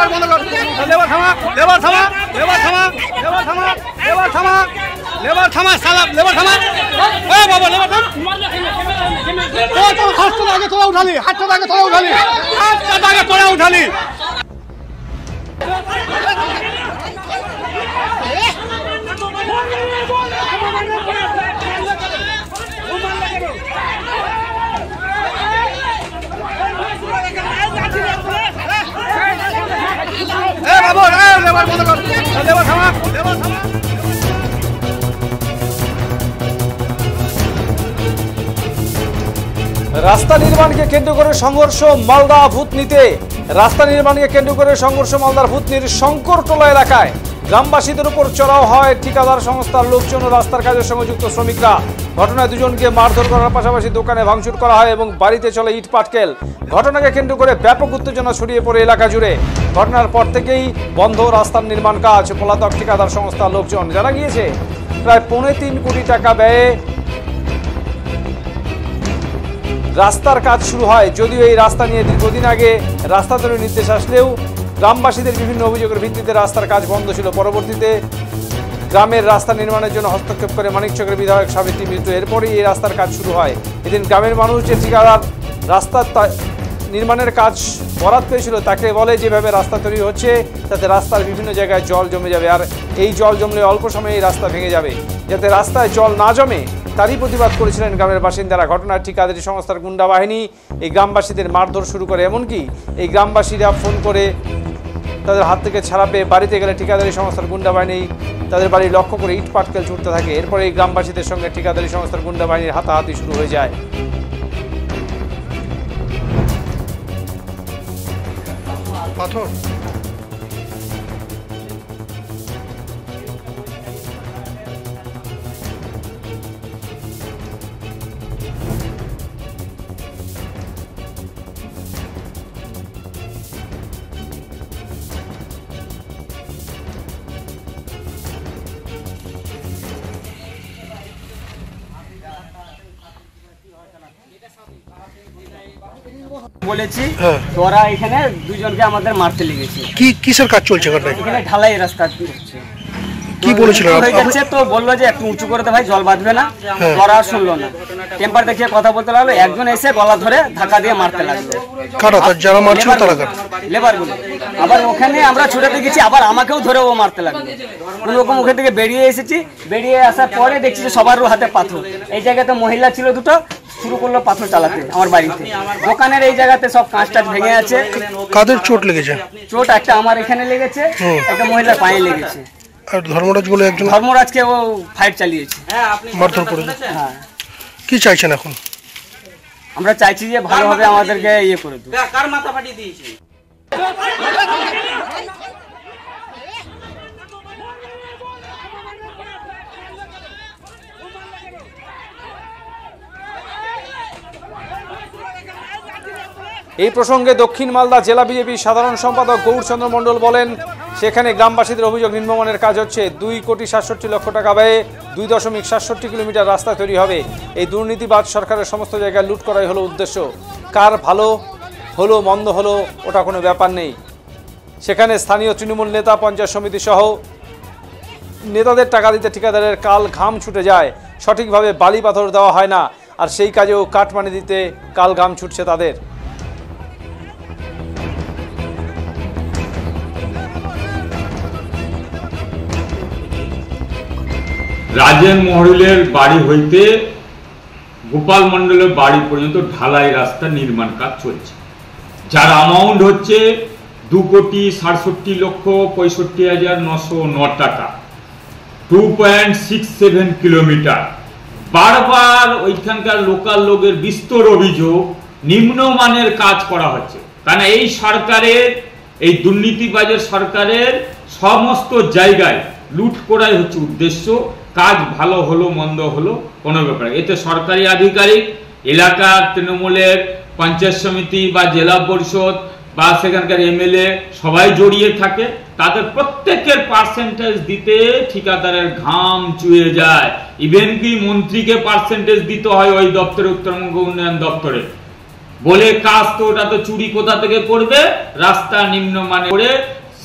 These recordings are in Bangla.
লেবার বন্ধ কর, লেবার থামা, লেবার থামা, লেবার থামা, লেবার থামা, লেবার থামা, লেবার থামা, সালা লেবার থামা। এ বাবা লেবার থাম। ও তো হাতটা আগে তোরা উঠালি, হাতটা আগে তোরা উঠালি, হাতটা আগে তোরা উঠালি। এ বাবা লেবার বন্ধ কর, লেবার থামা, লেবার থামা। রাস্তা নির্মাণকে কেন্দ্র করে সংঘর্ষ মালদা ভূতনিতে। রাস্তা নির্মাণকে কেন্দ্র করে সংঘর্ষ মালদার ভূতনির শঙ্করটোলা এলাকায়। গ্রামবাসীদের উপর চড়াও হয় ঠিকাদার সংস্থার লোকজন ও রাস্তার কাজের সঙ্গে যুক্ত শ্রমিকরা। ঘটনায় দুজনকে মারধর করার পাশাপাশি দোকানে ভাঙচুর করা হয় এবং বাড়িতে চলে ইট পাটকেল। ঘটনাকে কেন্দ্র করে ব্যাপক উত্তেজনা ছড়িয়ে পড়ে এলাকা জুড়ে। ঘটনার পর থেকেই বন্ধ রাস্তার নির্মাণ কাজ। পলাতক ঠিকাদার সংস্থার লোকজন। জানা গিয়েছে প্রায় 3.25 কোটি টাকা ব্যয়ে রাস্তার কাজ শুরু হয়। যদিও এই রাস্তা নিয়ে দীর্ঘদিন আগে রাস্তা তৈরির নির্দেশ আসলেও গ্রামবাসীদের বিভিন্ন অভিযোগের ভিত্তিতে রাস্তার কাজ বন্ধ ছিল। পরবর্তীতে গ্রামের রাস্তা নির্মাণের জন্য হস্তক্ষেপ করে মানিকচকের বিধায়ক সাবিত্রী মিত্র। এরপরই এই রাস্তার কাজ শুরু হয়। এদিন গ্রামের মানুষ যে ঠিকাদার রাস্তার নির্মাণের কাজ বরাত পেয়েছিল তাকে বলে যেভাবে রাস্তা তৈরি হচ্ছে তাতে রাস্তার বিভিন্ন জায়গায় জল জমে যাবে, আর এই জল জমলে অল্প সময়ে এই রাস্তা ভেঙে যাবে। যাতে রাস্তায় জল না জমে তারই প্রতিবাদ করেছিলেন গ্রামের বাসিন্দারা। ঘটনার ঠিকাদারি সংস্থার গুন্ডা বাহিনী এই গ্রামবাসীদের মারধর শুরু করে। এমনকি এই গ্রামবাসীরা ফোন করে তাদের হাত থেকে ছাড়া পেয়ে বাড়িতে গেলে ঠিকাদারি সংস্থার গুন্ডা বাহিনী তাদের বাড়ি লক্ষ্য করে ইট পাটকেল ছুটতে থাকে। এরপরে এই গ্রামবাসীদের সঙ্গে ঠিকাদারি সংস্থার গুন্ডা বাহিনীর হাতাহাতি শুরু হয়ে যায়। পাথর বলেছি তোরা এখানে দুজনকে আমাদের মারতে লেগেছে। কি কিসের কাজ চলছে এখানে ঢালাই রাস্তা হচ্ছে। কি বলেছিল হয়ে যাচ্ছে তো বললো যে একটু উঁচু করে দে ভাই, জল বাঁধবে না। তোরা আর শুনলো না, টেম্পার দেখিয়ে কথা বলতে লাগলো। একজন এসে গলা ধরে ধাক্কা দিয়ে মারতে লাগলো। যারা মারছিল তারা লেবার গুলো। আবার ওখানে আমরা ছুটাতে গেছি, আবার আমাকেও ধরে ও মারতে লাগলো। কোন রকম ওখান থেকে বেরিয়ে এসেছি। বেরিয়ে আসার পরে দেখছি যে সবার হাতে পাথর। এই জায়গাতে মহিলা ছিল দুটো, শুরু করলো পাথর চালাতে আমার বাড়িতে। দোকানের এই জায়গাতে সব কাঁচ টাচ ভেঙে আছে। কাদের চোট লেগেছে? চোট একটা আমার এখানে লেগেছে, একটা মহিলার পায়ে লেগেছে। আর ধর্মরাজ বলে একজন, ধর্মরাজকে ও ফাইট চালিয়েছে, মারধর করেছে। হ্যাঁ। কি চাইছেন এখন? আমরা চাইছি যে ভালোভাবে আমাদেরকে ইয়ে করে দেব। কার মাথা ফাটিয়ে দিয়েছে? এই প্রসঙ্গে দক্ষিণ মালদা জেলা বিজেপির সাধারণ সম্পাদক গৌরচন্দ্র মণ্ডল বলেন, সেখানে গ্রামবাসীদের অভিযোগ নিম্নমানের কাজ হচ্ছে। 2,67,00,000 টাকা ব্যয়ে 2.67 কিলোমিটার রাস্তা তৈরি হবে। এই দুর্নীতিবাদ সরকারের সমস্ত জায়গায় লুট করাই হলো উদ্দেশ্য। কার ভালো হলো মন্দ হলো ওটা কোনো ব্যাপার নেই। সেখানে স্থানীয় তৃণমূল নেতা, পঞ্চায়েত সমিতি সহ নেতাদের টাকা দিতে ঠিকাদারের কাল ঘাম ছুটে যায়। সঠিকভাবে বালি পাথর দেওয়া হয় না, আর সেই কাজেও কাটমানি দিতে কাল ঘাম ছুটছে তাদের। রাজেন মহরিলের বাড়ি হইতে গোপাল মণ্ডলের বাড়ি পর্যন্ত ঢালাই রাস্তা নির্মাণ কাজ চলছে, যার অ্যামাউন্ট হচ্ছে 2,67,65,909 টাকা, 2.67 কিলোমিটার। বারবার ওইখানকার লোকাল লোকের বিস্তর অভিযোগ নিম্নমানের কাজ করা হচ্ছে। কারণ এই সরকারের, এই দুর্নীতিবাজের সরকারের সমস্ত জায়গায় লুট করাই হচ্ছে উদ্দেশ্য। কাজ ভালো হলো মন্দ হলো কোনো ব্যাপার। এতে সরকারি আধিকারিক, এলাকার তৃণমূলের পঞ্চায়েত সমিতি বা জেলা পরিষদ বা সেখানকার এমএলএ সবাই জড়িয়ে থাকে। তাদের প্রত্যেকের পার্সেন্টেজ দিতে ঠিকাদারের ঘাম চুয়ে যায়। ইভেন কি মন্ত্রীকে পার্সেন্টেজ দিতে হয় ওই দপ্তরে, উত্তরবঙ্গ উন্নয়ন দপ্তরে। বলে কাজ তো ওটা তো চুরি কোথা থেকে করবে, রাস্তা নিম্নমানের করে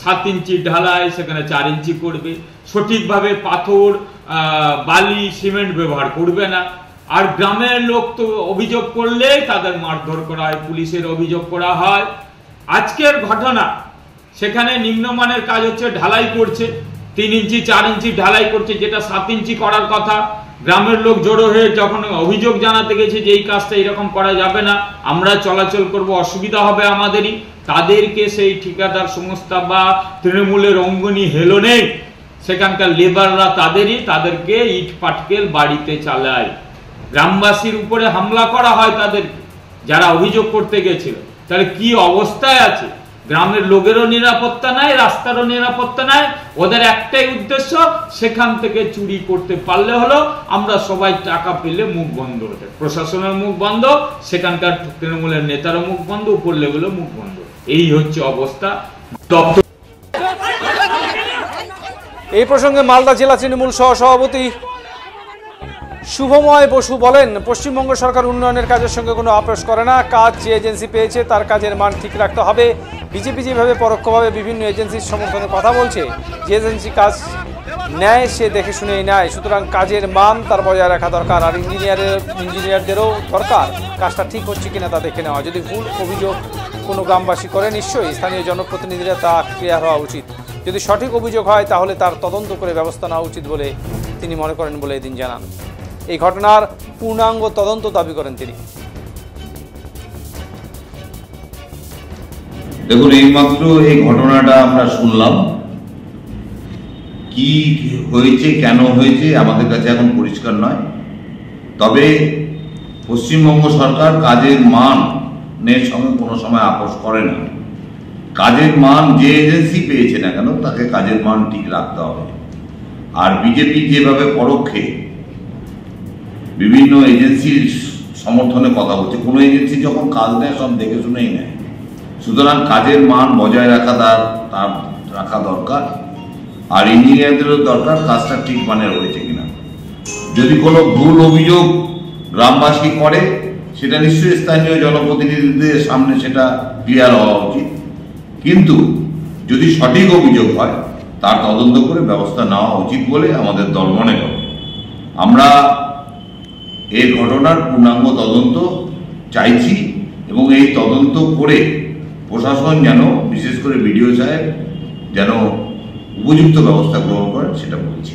7 ইঞ্চি ঢালাই সেখানে 4 ইঞ্চি করবে, সঠিকভাবে পাথর বালি সিমেন্ট ব্যবহার করবে না। আর গ্রামের লোক তো অভিযোগ করলে তাদের মারধর করা হয়, পুলিশের অভিযোগ করা হয়। আজকের ঘটনা, সেখানে নিম্নমানের কাজ হচ্ছে, ঢালাই করছে 3 ইঞ্চি 4 ইঞ্চি ঢালাই করছে, যেটা 7 ইঞ্চি করার কথা। গ্রামের লোক জড়ো হয়ে যখন অভিযোগ জানাতে গেছে যে এই কাজটা এরকম করা যাবে না, আমরা চলাচল করব, অসুবিধা হবে আমাদেরই, তাদেরকে সেই ঠিকাদার সংস্থা বা তৃণমূলের অঙ্গনি হেলো নেই, সেখানকার লেবাররা তাদেরকে ইট পাটকেল বাড়িতে চালায়। গ্রামবাসীর উপরে হামলা করা হয় তাদের, যারা অভিযোগ করতে গেছিল। তাহলে কি অবস্থায় আছে? গ্রামের লোকেরও নিরাপত্তা নাই, রাস্তারও নিরাপত্তা নাই। ওদের একটাই উদ্দেশ্য, সেখান থেকে চুরি করতে পারলে হলো, আমরা সবাই টাকা পেলে মুখ বন্ধ হতে, প্রশাসনের মুখ বন্ধ, সেখানকার তৃণমূলের নেতারও মুখ বন্ধ, উপর লেভেলের মুখ বন্ধ। এই হচ্ছে অবস্থা। এই প্রসঙ্গে মালদা জেলা তৃণমূল সহ-সভাপতি শুভময় বসু বলেন, পশ্চিমবঙ্গ সরকার উন্নয়নের কাজের সঙ্গে কোনো আপোষ করে না। কাজ যে এজেন্সি পেয়েছে তার কাজের মান ঠিক রাখতে হবে। বিজেপি যেভাবে পরোক্ষভাবে বিভিন্ন এজেন্সির সমর্থনে কথা বলছে, যে এজেন্সি কাজ নেয় সে দেখে শুনেই নেয়, সুতরাং কাজের মান তার বজায় রাখা দরকার। আর ইঞ্জিনিয়ারদেরও দরকার কাজটা ঠিক হচ্ছে কিনা তা দেখে নেওয়া। যদি ভুল অভিযোগ কোনো গ্রামবাসী করে, নিশ্চয়ই স্থানীয় জনপ্রতিনিধিরা তা ক্লিয়ার হওয়া উচিত। যদি সঠিক অভিযোগ হয় তাহলে তার তদন্ত করে ব্যবস্থা নেওয়া উচিত বলে তিনি মনে করেন বলে এদিন জানান। এই ঘটনার পূর্ণাঙ্গ তদন্ত দাবি করেন তিনি। দেখুন, এইমাত্র এই ঘটনাটা আমরা শুনলাম, কি হয়েছে কেন হয়েছে আমাদের কাছে এখন পরিষ্কার নয়। তবে পশ্চিমবঙ্গ সরকার কাজের মানের সঙ্গে কোনো সময় আপোষ করে না। কাজের মান যে এজেন্সি পেয়েছে না কেন, তাকে কাজের মান ঠিক রাখতে হবে। আর বিজেপি যেভাবে পরোক্ষে বিভিন্ন এজেন্সির সমর্থনে কথা বলছে, কোনো এজেন্সি যখন কাজ নেয় সব দেখে শুনেই নেয়, সুতরাং কাজের মান বজায় তার রাখা দরকার। আর ইঞ্জিনিয়ারদেরও দরকার কাজটা ঠিক মানের হয়েছে কিনা। যদি কোনো ভুল অভিযোগ গ্রামবাসী করে, সেটা নিশ্চয়ই স্থানীয় জনপ্রতিনিধিদের সামনে সেটা ক্লিয়ার হওয়া উচিত। কিন্তু যদি সঠিক অভিযোগ হয়, তার তদন্ত করে ব্যবস্থা নেওয়া উচিত বলে আমাদের দল মনে করে। আমরা এই ঘটনার পূর্ণাঙ্গ তদন্ত চাইছি এবং এই তদন্ত করে প্রশাসন যেন, বিশেষ করে বিডিও সাহেব যেন উপযুক্ত ব্যবস্থা গ্রহণ করেন, সেটা বলছি।